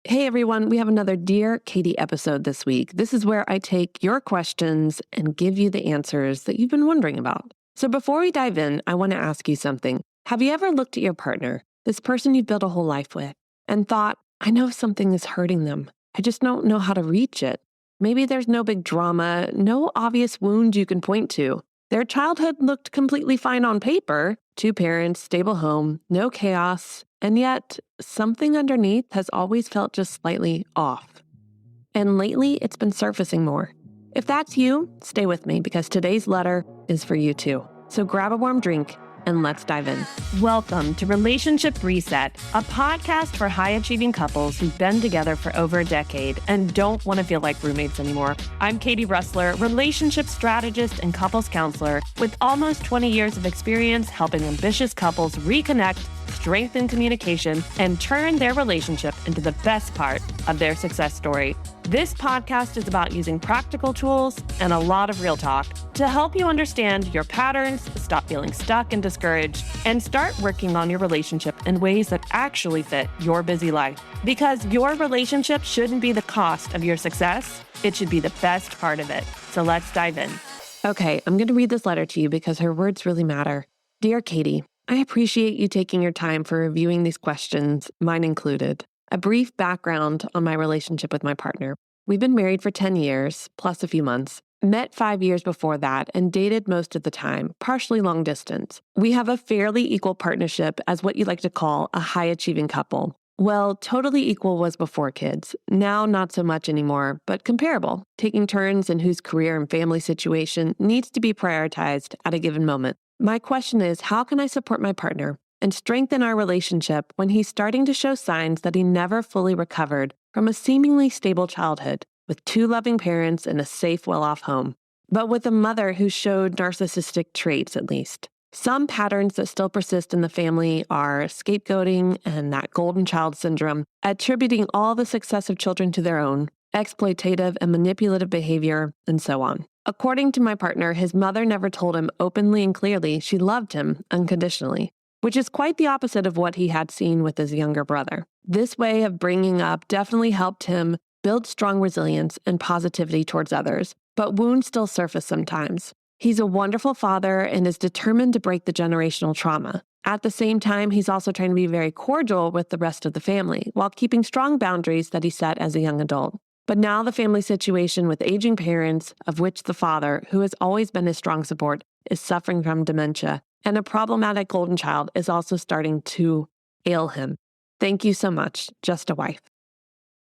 Hey everyone, we have another Dear Katie episode this week. This is where I take your questions and give you the answers that you've been wondering about. So before we dive in, I want to ask you something. Have you ever looked at your partner, this person you've built a whole life with, and thought, I know something is hurting them. I just don't know how to reach it. Maybe there's no big drama, no obvious wound you can point to. Their childhood looked completely fine on paper. 2 parents, stable home, no chaos. And yet, something underneath has always felt just slightly off. And lately, it's been surfacing more. If that's you, stay with me because today's letter is for you too. So grab a warm drink and let's dive in. Welcome to Relationship Reset, a podcast for high-achieving couples who've been together for over a decade and don't want to feel like roommates anymore. I'm Katie Russler, relationship strategist and couples counselor with almost 20 years of experience helping ambitious couples reconnect, strengthen communication, and turn their relationship into the best part of their success story. This podcast is about using practical tools and a lot of real talk to help you understand your patterns, stop feeling stuck and discouraged, and start working on your relationship in ways that actually fit your busy life. Because your relationship shouldn't be the cost of your success, it should be the best part of it. So let's dive in. Okay, I'm going to read this letter to you because her words really matter. Dear Katie, I appreciate you taking your time for reviewing these questions, mine included. A brief background on my relationship with my partner. We've been married for 10 years, plus a few months. Met 5 years before that and dated most of the time, partially long distance. We have a fairly equal partnership as what you like to call a high-achieving couple. Well, totally equal was before kids. Now, not so much anymore, but comparable, taking turns in whose career and family situation needs to be prioritized at a given moment. My question is, how can I support my partner and strengthen our relationship when he's starting to show signs that he never fully recovered from a seemingly stable childhood with 2 loving parents and a safe, well-off home, but with a mother who showed narcissistic traits at least? Some patterns that still persist in the family are scapegoating and that golden child syndrome, attributing all the success of children to their own, exploitative and manipulative behavior, and so on. According to my partner, his mother never told him openly and clearly she loved him unconditionally, which is quite the opposite of what he had seen with his younger brother. This way of bringing up definitely helped him build strong resilience and positivity towards others, but wounds still surface sometimes. He's a wonderful father and is determined to break the generational trauma. At the same time, he's also trying to be very cordial with the rest of the family while keeping strong boundaries that he set as a young adult. But now the family situation with aging parents, of which the father, who has always been his strong support, is suffering from dementia, and a problematic golden child is also starting to ail him. Thank you so much, Just a Wife.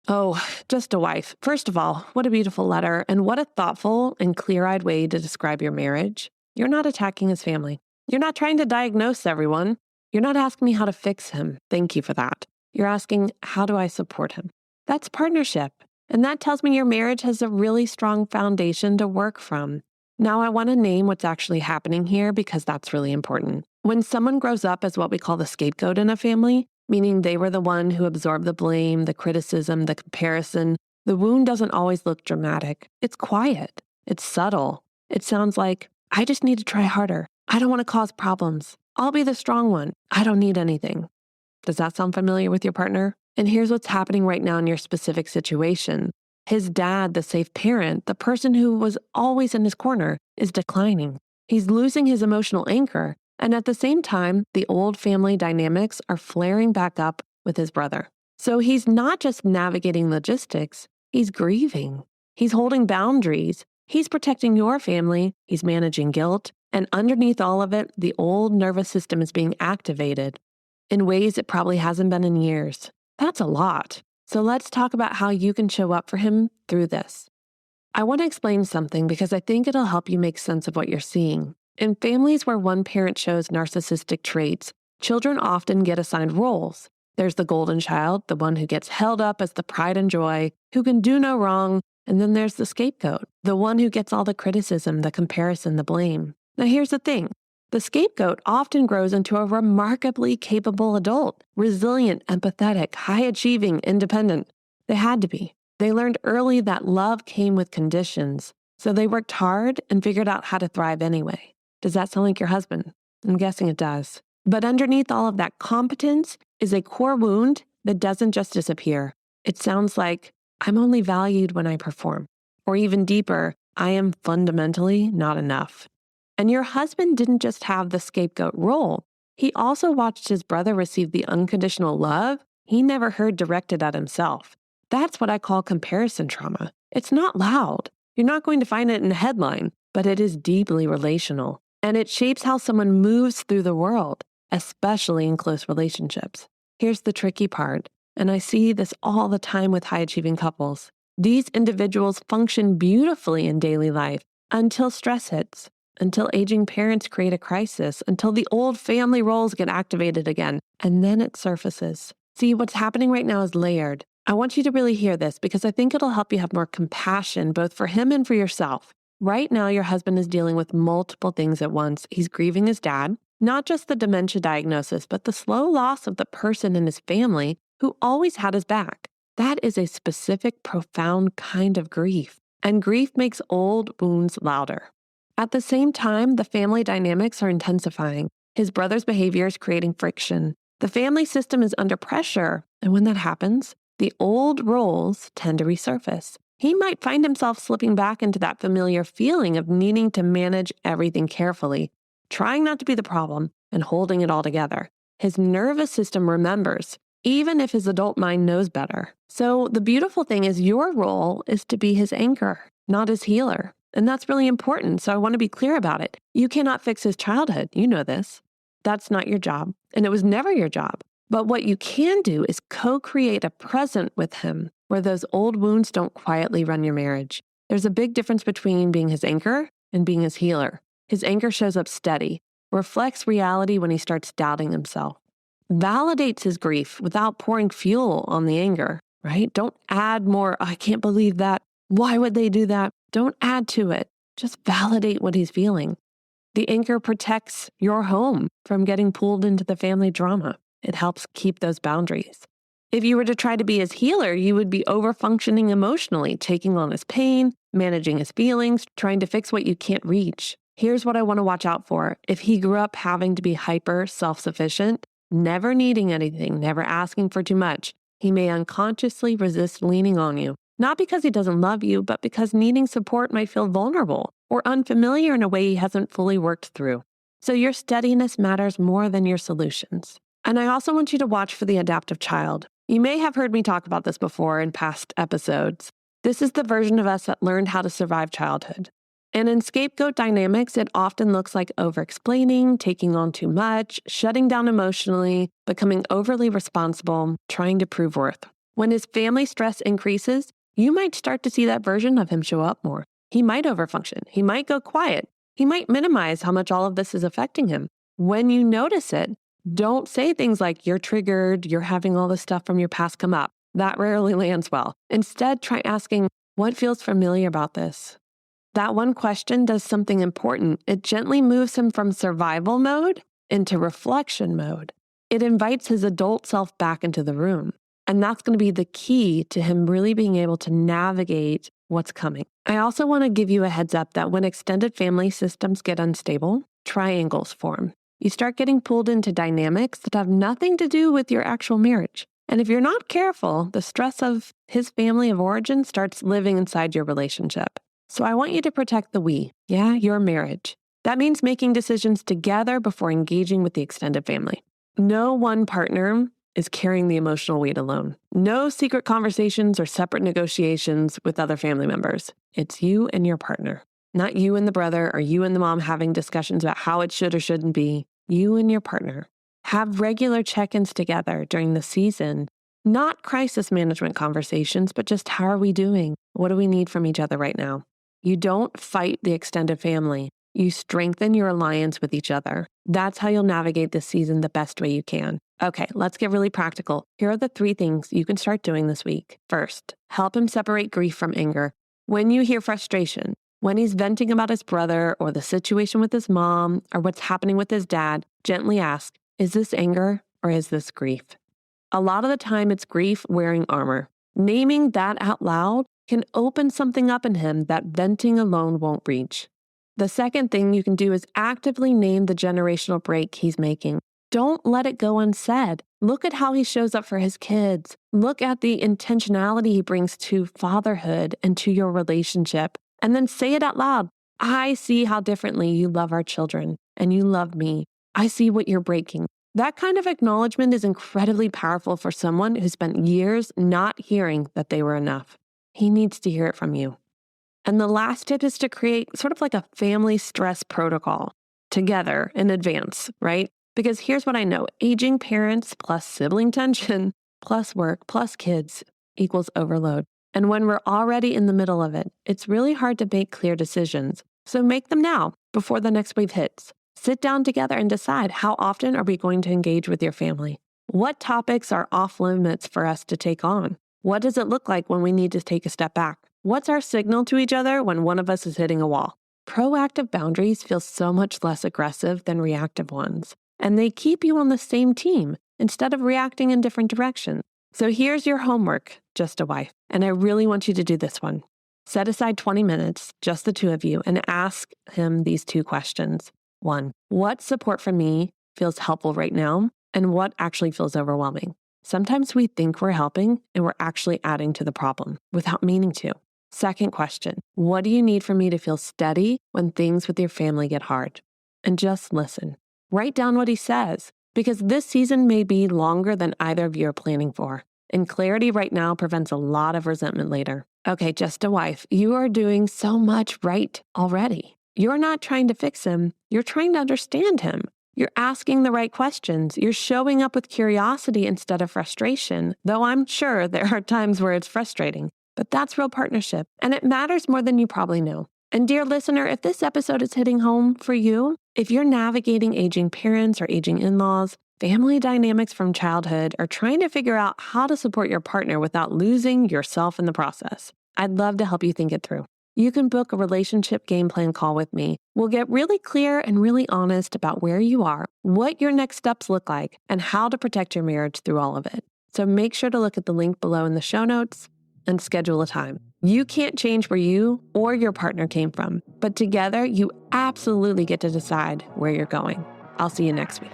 Oh, Just a Wife. First of all, what a beautiful letter, and what a thoughtful and clear-eyed way to describe your marriage. You're not attacking his family. You're not trying to diagnose everyone. You're not asking me how to fix him. Thank you for that. You're asking, how do I support him? That's partnership, and that tells me your marriage has a really strong foundation to work from. Now, I want to name what's actually happening here because that's really important. When someone grows up as what we call the scapegoat in a family, meaning they were the one who absorbed the blame, the criticism, the comparison, the wound doesn't always look dramatic. It's quiet. It's subtle. It sounds like, I just need to try harder. I don't want to cause problems. I'll be the strong one. I don't need anything. Does that sound familiar with your partner? And here's what's happening right now in your specific situation. His dad, the safe parent, the person who was always in his corner, is declining. He's losing his emotional anchor. And at the same time, the old family dynamics are flaring back up with his brother. So he's not just navigating logistics, he's grieving. He's holding boundaries. He's protecting your family. He's managing guilt. And underneath all of it, the old nervous system is being activated in ways it probably hasn't been in years. That's a lot. So let's talk about how you can show up for him through this. I want to explain something because I think it'll help you make sense of what you're seeing. In families where one parent shows narcissistic traits, children often get assigned roles. There's the golden child, the one who gets held up as the pride and joy, who can do no wrong, and then there's the scapegoat, the one who gets all the criticism, the comparison, the blame. Now here's the thing. The scapegoat often grows into a remarkably capable adult, resilient, empathetic, high-achieving, independent. They had to be. They learned early that love came with conditions, so they worked hard and figured out how to thrive anyway. Does that sound like your husband? I'm guessing it does. But underneath all of that competence is a core wound that doesn't just disappear. It sounds like, I'm only valued when I perform. Or even deeper, I am fundamentally not enough. And your husband didn't just have the scapegoat role. He also watched his brother receive the unconditional love he never heard directed at himself. That's what I call comparison trauma. It's not loud. You're not going to find it in a headline, but it is deeply relational. And it shapes how someone moves through the world, especially in close relationships. Here's the tricky part, and I see this all the time with high-achieving couples. These individuals function beautifully in daily life until stress hits, until aging parents create a crisis, until the old family roles get activated again, and then it surfaces. See, what's happening right now is layered. I want you to really hear this because I think it'll help you have more compassion both for him and for yourself. Right now, your husband is dealing with multiple things at once. He's grieving his dad, not just the dementia diagnosis, but the slow loss of the person in his family who always had his back. That is a specific, profound kind of grief. And grief makes old wounds louder. At the same time, the family dynamics are intensifying. His brother's behavior is creating friction. The family system is under pressure, and when that happens, the old roles tend to resurface. He might find himself slipping back into that familiar feeling of needing to manage everything carefully, trying not to be the problem, and holding it all together. His nervous system remembers, even if his adult mind knows better. So the beautiful thing is your role is to be his anchor, not his healer. And that's really important, so I want to be clear about it. You cannot fix his childhood. You know this. That's not your job, and it was never your job. But what you can do is co-create a present with him where those old wounds don't quietly run your marriage. There's a big difference between being his anchor and being his healer. His anchor shows up steady, reflects reality when he starts doubting himself, validates his grief without pouring fuel on the anger, right? Don't add more, I can't believe that. Why would they do that? Don't add to it. Just validate what he's feeling. The anchor protects your home from getting pulled into the family drama. It helps keep those boundaries. If you were to try to be his healer, you would be overfunctioning emotionally, taking on his pain, managing his feelings, trying to fix what you can't reach. Here's what I want to watch out for. If he grew up having to be hyper self-sufficient, never needing anything, never asking for too much, he may unconsciously resist leaning on you. Not because he doesn't love you, but because needing support might feel vulnerable or unfamiliar in a way he hasn't fully worked through. So your steadiness matters more than your solutions. And I also want you to watch for the adaptive child. You may have heard me talk about this before in past episodes. This is the version of us that learned how to survive childhood. And in scapegoat dynamics, it often looks like over-explaining, taking on too much, shutting down emotionally, becoming overly responsible, trying to prove worth. When his family stress increases, you might start to see that version of him show up more. He might overfunction. He might go quiet. He might minimize how much all of this is affecting him. When you notice it, don't say things like, you're triggered, you're having all this stuff from your past come up. That rarely lands well. Instead, try asking, what feels familiar about this? That one question does something important. It gently moves him from survival mode into reflection mode. It invites his adult self back into the room. And that's going to be the key to him really being able to navigate what's coming. I also want to give you a heads up that when extended family systems get unstable, triangles form. You start getting pulled into dynamics that have nothing to do with your actual marriage. And if you're not careful, the stress of his family of origin starts living inside your relationship. So I want you to protect the we, your marriage. That means making decisions together before engaging with the extended family. No one partner is carrying the emotional weight alone. No secret conversations or separate negotiations with other family members. It's you and your partner. Not you and the brother or you and the mom having discussions about how it should or shouldn't be. You and your partner. Have regular check-ins together during the season. Not crisis management conversations, but just how are we doing? What do we need from each other right now? You don't fight the extended family. You strengthen your alliance with each other. That's how you'll navigate this season the best way you can. Okay, let's get really practical. Here are the 3 things you can start doing this week. First, help him separate grief from anger. When you hear frustration, when he's venting about his brother or the situation with his mom or what's happening with his dad, gently ask, is this anger or is this grief? A lot of the time it's grief wearing armor. Naming that out loud can open something up in him that venting alone won't reach. The second thing you can do is actively name the generational break he's making. Don't let it go unsaid. Look at how he shows up for his kids. Look at the intentionality he brings to fatherhood and to your relationship. And then say it out loud. I see how differently you love our children and you love me. I see what you're breaking. That kind of acknowledgement is incredibly powerful for someone who spent years not hearing that they were enough. He needs to hear it from you. And the last tip is to create sort of like a family stress protocol together in advance, right? Because here's what I know. Aging parents plus sibling tension plus work plus kids equals overload. And when we're already in the middle of it, it's really hard to make clear decisions. So make them now before the next wave hits. Sit down together and decide, how often are we going to engage with your family? What topics are off limits for us to take on? What does it look like when we need to take a step back? What's our signal to each other when one of us is hitting a wall? Proactive boundaries feel so much less aggressive than reactive ones, and they keep you on the same team instead of reacting in different directions. So here's your homework, just a wife, and I really want you to do this one. Set aside 20 minutes, just the two of you, and ask him these two questions. 1, what support from me feels helpful right now, and what actually feels overwhelming? Sometimes we think we're helping and we're actually adding to the problem without meaning to. Second question, what do you need from me to feel steady when things with your family get hard? And just listen. Write down what he says, because this season may be longer than either of you are planning for. And clarity right now prevents a lot of resentment later. Okay, just a wife, you are doing so much right already. You're not trying to fix him. You're trying to understand him. You're asking the right questions. You're showing up with curiosity instead of frustration, though I'm sure there are times where it's frustrating. But that's real partnership, and it matters more than you probably know. And dear listener, if this episode is hitting home for you, if you're navigating aging parents or aging in-laws, family dynamics from childhood, or trying to figure out how to support your partner without losing yourself in the process, I'd love to help you think it through. You can book a relationship game plan call with me. We'll get really clear and really honest about where you are, what your next steps look like, and how to protect your marriage through all of it. So make sure to look at the link below in the show notes and schedule a time. You can't change where you or your partner came from, but together you absolutely get to decide where you're going. I'll see you next week.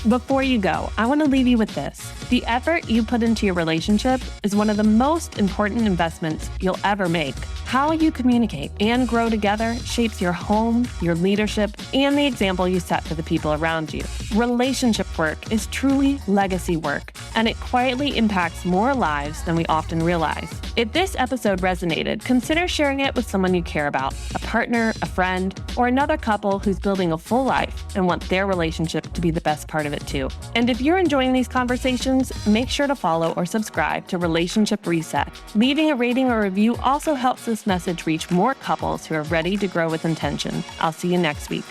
Before you go, I want to leave you with this. The effort you put into your relationship is one of the most important investments you'll ever make. How you communicate and grow together shapes your home, your leadership, and the example you set for the people around you. Relationship work is truly legacy work, and it quietly impacts more lives than we often realize. If this episode resonated, consider sharing it with someone you care about, a partner, a friend, or another couple who's building a full life and want their relationship to be the best part of it too. And if you're enjoying these conversations, make sure to follow or subscribe to Relationship Reset. Leaving a rating or review also helps this message reach more couples who are ready to grow with intention. I'll see you next week.